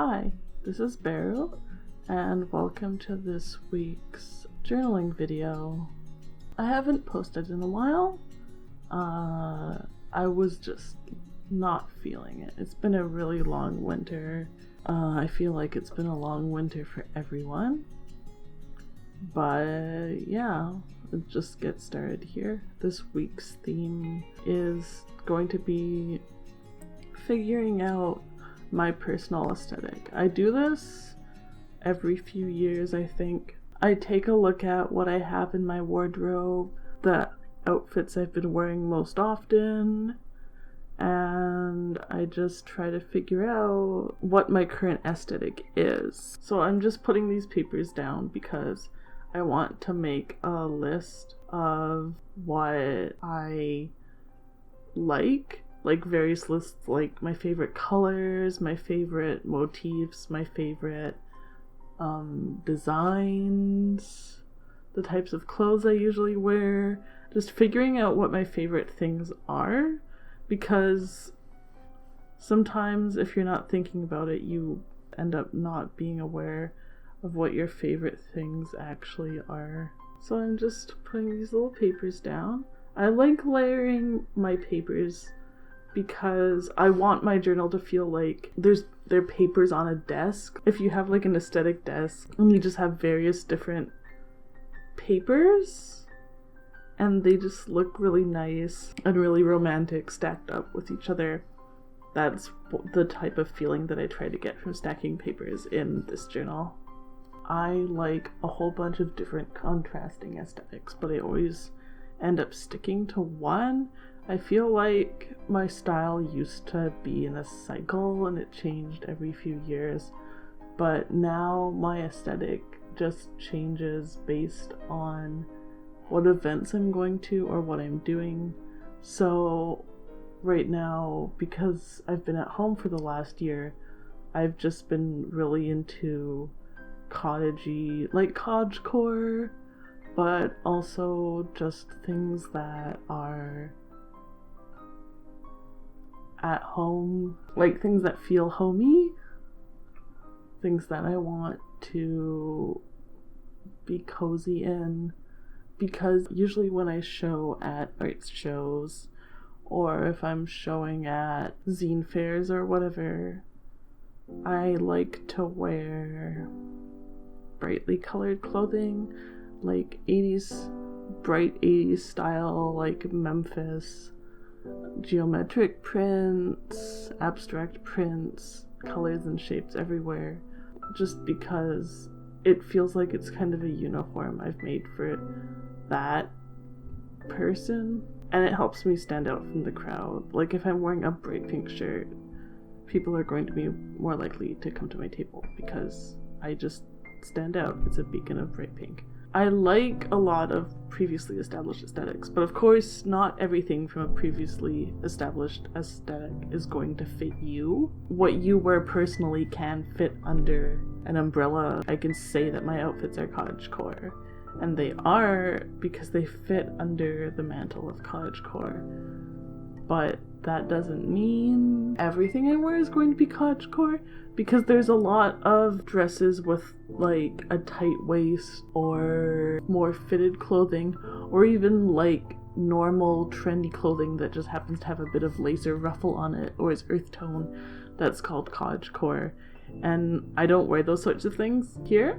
Hi, this is Beryl, and welcome to this week's journaling video. I haven't posted in a while. I was just not feeling it. It's been a really long winter. I feel like it's been a long winter for everyone. But yeah, let's just get started here. This week's theme is going to be figuring out my personal aesthetic. I do this every few years, I think. I take a look at what I have in my wardrobe, the outfits I've been wearing most often, and I just try to figure out what my current aesthetic is. So I'm just putting these papers down because I want to make a list of what I like various lists, like my favorite colors, my favorite motifs, my favorite designs, the types of clothes I usually wear, just figuring out what my favorite things are, because sometimes if you're not thinking about it, you end up not being aware of what your favorite things actually are. So I'm just putting these little papers down. I like layering my papers because I want my journal to feel like they're papers on a desk. If you have like an aesthetic desk and you just have various different papers and they just look really nice and really romantic stacked up with each other, that's the type of feeling that I try to get from stacking papers in this journal. I like a whole bunch of different contrasting aesthetics, but I always end up sticking to one. I feel like my style used to be in a cycle and it changed every few years, but now my aesthetic just changes based on what events I'm going to or what I'm doing. So right now, because I've been at home for the last year, I've just been really into cottagey, like cottagecore, but also just things that are at home, like things that feel homey, things that I want to be cozy in, because usually when I show at art shows or if I'm showing at zine fairs or whatever, I like to wear brightly colored clothing, like bright 80s style, like Memphis, geometric prints, abstract prints, colors and shapes everywhere, just because it feels like it's kind of a uniform I've made for that person, and it helps me stand out from the crowd. Like if I'm wearing a bright pink shirt, people are going to be more likely to come to my table because I just stand out. It's a beacon of bright pink. I like a lot of previously established aesthetics, but of course not everything from a previously established aesthetic is going to fit you. What you wear personally can fit under an umbrella. I can say that my outfits are cottagecore, and they are because they fit under the mantle of cottagecore. But that doesn't mean everything I wear is going to be cottagecore, because there's a lot of dresses with like a tight waist or more fitted clothing, or even like normal trendy clothing that just happens to have a bit of lace or ruffle on it or is earth tone, that's called cottagecore. And I don't wear those sorts of things. Here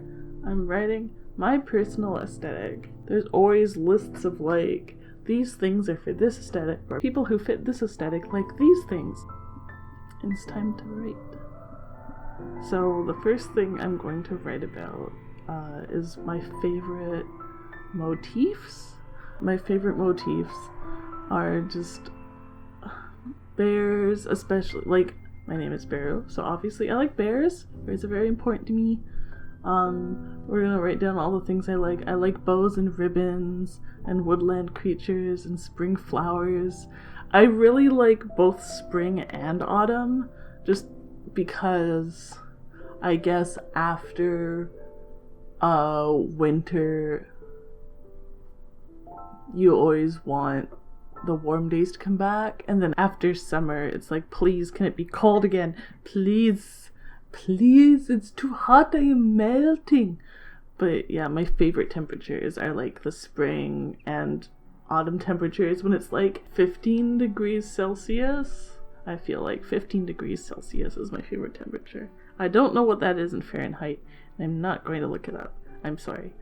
I'm writing my personal aesthetic. There's always lists of like, these things are for this aesthetic, or people who fit this aesthetic like these things. And it's time to write. So the first thing I'm going to write about is my favorite motifs. My favorite motifs are just bears, especially, like, my name is Beryl, so obviously I like bears. Bears are very important to me. We're gonna write down all the things I like. I like bows and ribbons and woodland creatures and spring flowers. I really like both spring and autumn, just because I guess after winter you always want the warm days to come back, and then after summer it's like, please, can it be cold again? Please please, it's too hot, I am melting. But yeah, my favorite temperatures are like the spring and autumn temperatures when it's like 15 degrees Celsius. I feel like 15 degrees Celsius is my favorite temperature. I don't know what that is in Fahrenheit, and I'm not going to look it up. I'm sorry.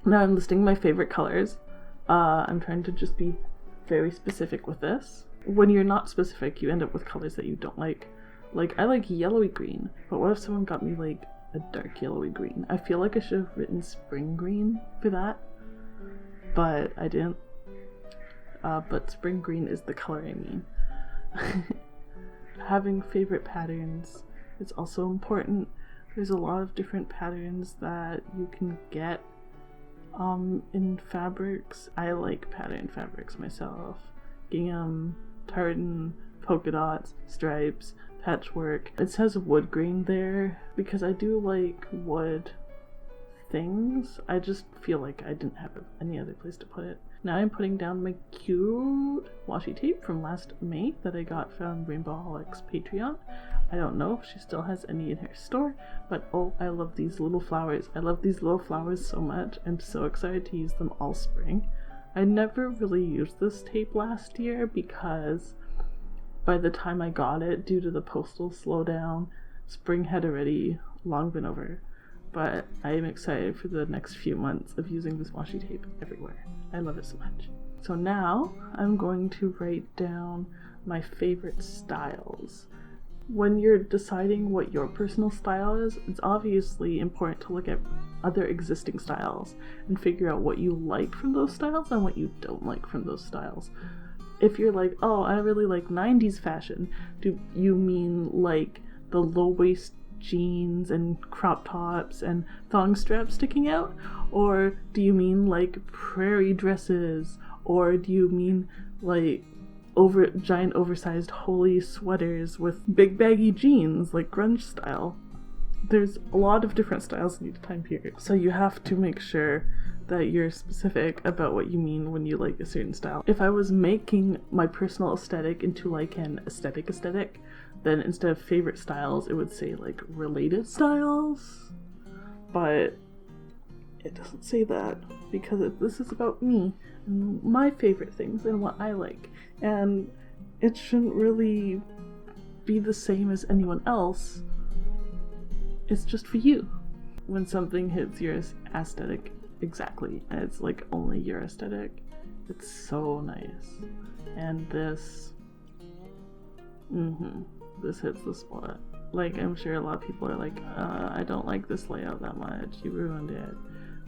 Now I'm listing my favorite colors. I'm trying to just be very specific with this. When you're not specific, you end up with colors that you don't like. Like, I like yellowy green, but what if someone got me like a dark yellowy green? I feel like I should have written spring green for that, but I didn't. But spring green is the color I mean. Having favorite patterns is also important. There's a lot of different patterns that you can get in fabrics. I like patterned fabrics myself. Gingham, tartan, polka dots, stripes, patchwork. It says wood grain there because I do like wood things. I just feel like I didn't have any other place to put it. Now I'm putting down my cute washi tape from last May that I got from Rainbowholic's Patreon. I don't know if she still has any in her store, but oh, I love these little flowers. I love these little flowers so much. I'm so excited to use them all spring. I never really used this tape last year because by the time I got it, due to the postal slowdown, spring had already long been over. But I am excited for the next few months of using this washi tape everywhere. I love it so much. So now I'm going to write down my favorite styles. When you're deciding what your personal style is, it's obviously important to look at other existing styles and figure out what you like from those styles and what you don't like from those styles. If you're like, oh, I really like 90s fashion, do you mean like the low-waist jeans and crop tops and thong straps sticking out? Or do you mean like prairie dresses? Or do you mean like giant oversized holey sweaters with big baggy jeans, like grunge style? There's a lot of different styles in each time period, so you have to make sure that you're specific about what you mean when you like a certain style. If I was making my personal aesthetic into like an aesthetic, then instead of favorite styles, it would say like related styles, but it doesn't say that because this is about me and my favorite things and what I like, and it shouldn't really be the same as anyone else. It's just for you. When something hits your aesthetic exactly, and it's like only your aesthetic, it's so nice. And this hits the spot. Like, I'm sure a lot of people are like, I don't like this layout that much, you ruined it,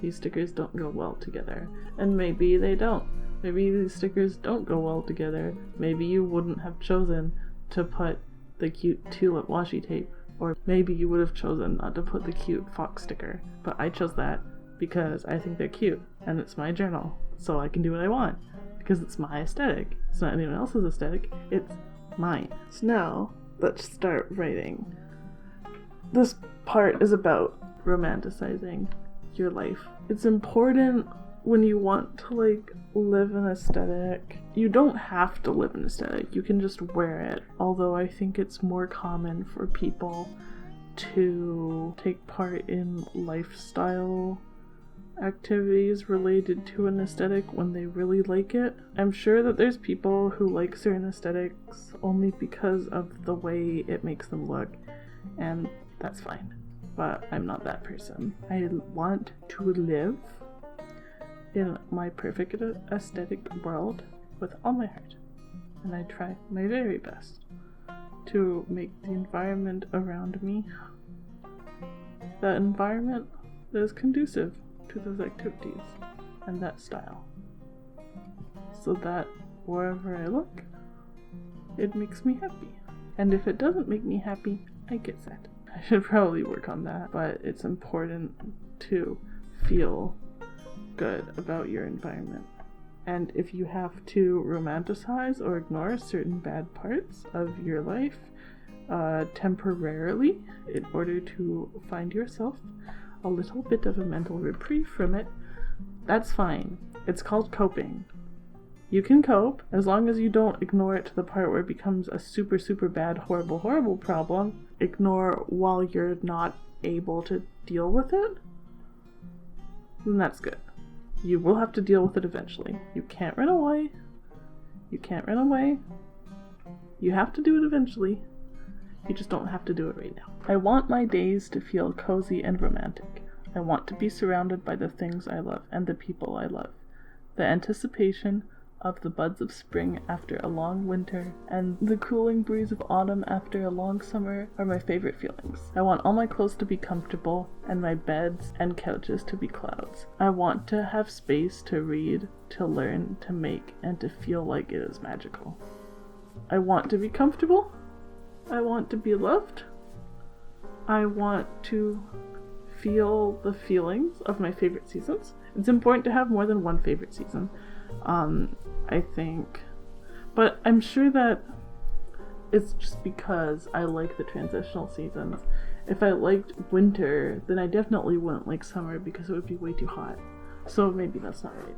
these stickers don't go well together. And maybe they don't. Maybe these stickers don't go well together. Maybe you wouldn't have chosen to put the cute tulip washi tape, or maybe you would have chosen not to put the cute fox sticker, but I chose that because I think they're cute, and it's my journal, so I can do what I want, because it's my aesthetic. It's not anyone else's aesthetic, it's mine. So now, let's start writing. This part is about romanticizing your life. It's important when you want to like live an aesthetic. You don't have to live an aesthetic, you can just wear it, although I think it's more common for people to take part in lifestyle activities related to an aesthetic when they really like it. I'm sure that there's people who like certain aesthetics only because of the way it makes them look, and that's fine, but I'm not that person. I want to live in my perfect aesthetic world with all my heart, and I try my very best to make the environment around me the environment that is conducive to those activities and that style, so that wherever I look, it makes me happy. And if it doesn't make me happy, I get sad. I should probably work on that, but it's important to feel good about your environment. And if you have to romanticize or ignore certain bad parts of your life temporarily in order to find yourself a little bit of a mental reprieve from it, that's fine. It's called coping. You can cope as long as you don't ignore it to the part where it becomes a super, super bad, horrible, horrible problem. Ignore while you're not able to deal with it. Then that's good. You will have to deal with it eventually. You can't run away. You can't run away. You have to do it eventually. You just don't have to do it right now. I want my days to feel cozy and romantic. I want to be surrounded by the things I love and the people I love. The anticipation of the buds of spring after a long winter and the cooling breeze of autumn after a long summer are my favorite feelings. I want all my clothes to be comfortable and my beds and couches to be clouds. I want to have space to read, to learn, to make, and to feel like it is magical. I want to be comfortable. I want to be loved. I want to feel the feelings of my favorite seasons. It's important to have more than one favorite season, I think. But I'm sure that it's just because I like the transitional seasons. If I liked winter, then I definitely wouldn't like summer because it would be way too hot. So maybe that's not right.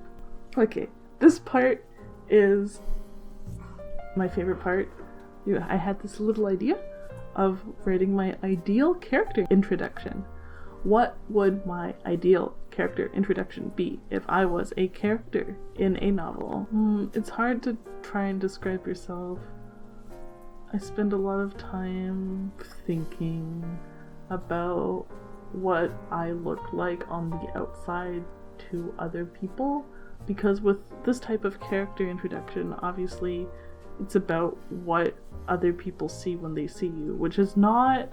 Okay, this part is my favorite part. I had this little idea of writing my ideal character introduction. What would my ideal character introduction be if I was a character in a novel? It's hard to try and describe yourself. I spend a lot of time thinking about what I look like on the outside to other people, because with this type of character introduction, obviously it's about what other people see when they see you, which is not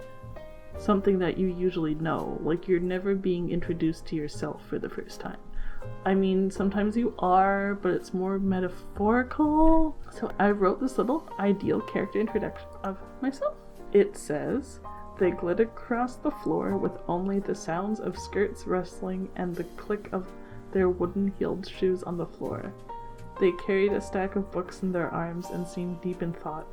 something that you usually know. Like, you're never being introduced to yourself for the first time. I mean, sometimes you are, but it's more metaphorical. So I wrote this little ideal character introduction of myself. It says, they glid across the floor with only the sounds of skirts rustling and the click of their wooden-heeled shoes on the floor. They carried a stack of books in their arms and seemed deep in thought.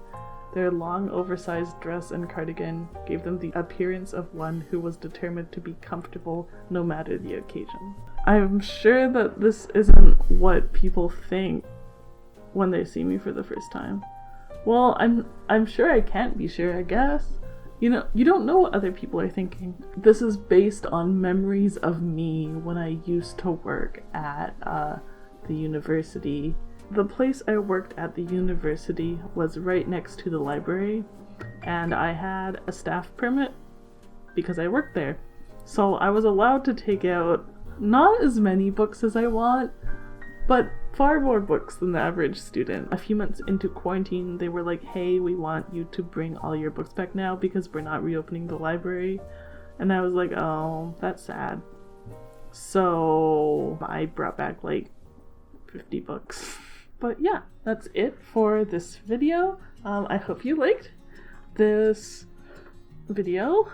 Their long, oversized dress and cardigan gave them the appearance of one who was determined to be comfortable no matter the occasion. I'm sure that this isn't what people think when they see me for the first time. Well, I'm sure I can't be sure, I guess. You know, you don't know what other people are thinking. This is based on memories of me when I used to work at the university. The place I worked at the university was right next to the library, and I had a staff permit because I worked there. So I was allowed to take out not as many books as I want, but far more books than the average student. A few months into quarantine, they were like, hey, we want you to bring all your books back now because we're not reopening the library. And I was like, oh, that's sad. So I brought back like 50 books. But yeah, that's it for this video. I hope you liked this video.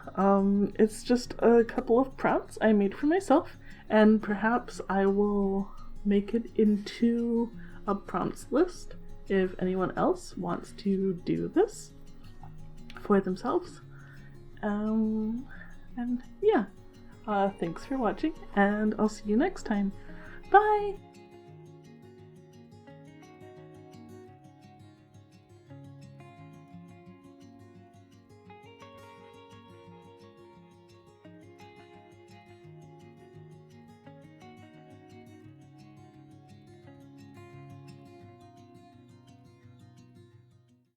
It's just a couple of prompts I made for myself, and perhaps I will make it into a prompts list if anyone else wants to do this for themselves. And yeah, thanks for watching, and I'll see you next time. Bye!